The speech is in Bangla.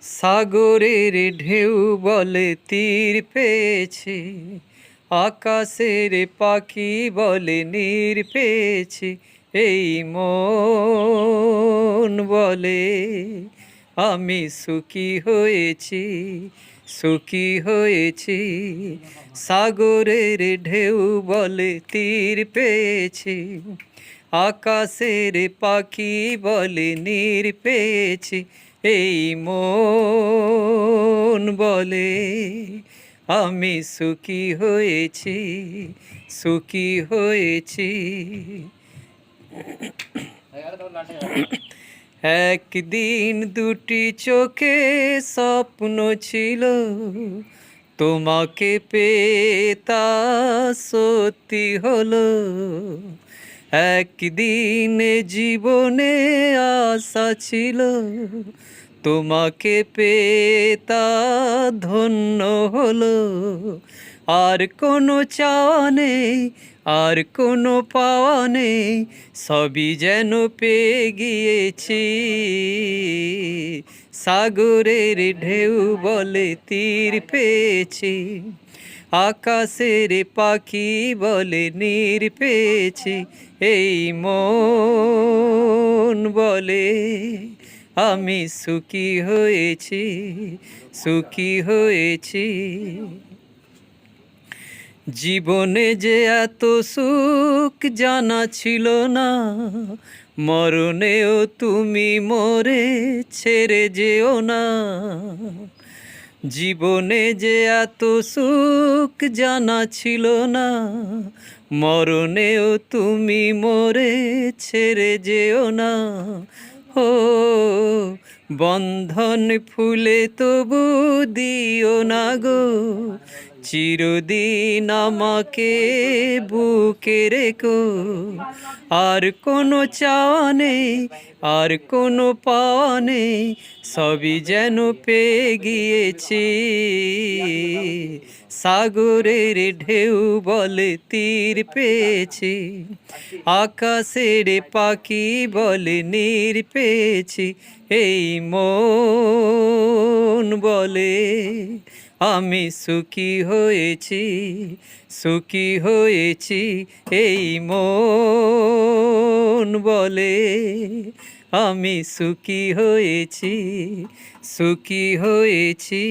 সাগরের ঢেউ বলে তীর পেয়েছে, আকাশের পাখি বলে নীর পেয়েছে। এই মন বলে আমি সুখী হয়েছি, সুখী হয়েছি। সাগরের ঢেউ বলে তীর পেয়েছে, আকাশের পাখি বলে নীর পেয়েছে। এই মন বলে আমি সুখী হয়েছি, সুখী হয়েছি। একদিন দুটি চোখে স্বপ্ন ছিল, তোমাকে পেয়ে তা সত্যি হলো। একদিন জীবনে আশা ছিল, তোমাকে পেয়ে তা ধন্য হলো। আর কোনো চাওয়া নেই, আর কোনো পাওয়া নেই, সবই যেন পেয়ে গিয়েছি। সাগরের ঢেউ বলে তীর পেয়েছি, আকাশের পাখি বলে নীর পেয়েছি। এই মন বলে আমি সুখী হয়েছি, সুখী হয়েছি। জীবনে যে এত সুখ জানা ছিল না, মরণেও তুমি মোরে ছেড়ে যেও না। জীবনে যে এত সুখ জানা ছিল না, মরণেও তুমি মোরে ছেড়ে যেও না। ও বন্ধন ফুলে তবু দিও না গো, চিরদিন আমাকে বুকে রেখো। আর কোনো চাওয়া নেই, আর কোনো পাওয়া নেই, সবই যেন পেয়ে গিয়েছি। সাগরের ঢেউ বলে তীর পেয়েছি, আকাশের পাখি বলে নীর পেয়েছি। এই মন বলে আমি সুখী হয়েছি, সুখী হয়েছি। এই মন বলে আমি সুখী হয়েছি, সুখী হয়েছি।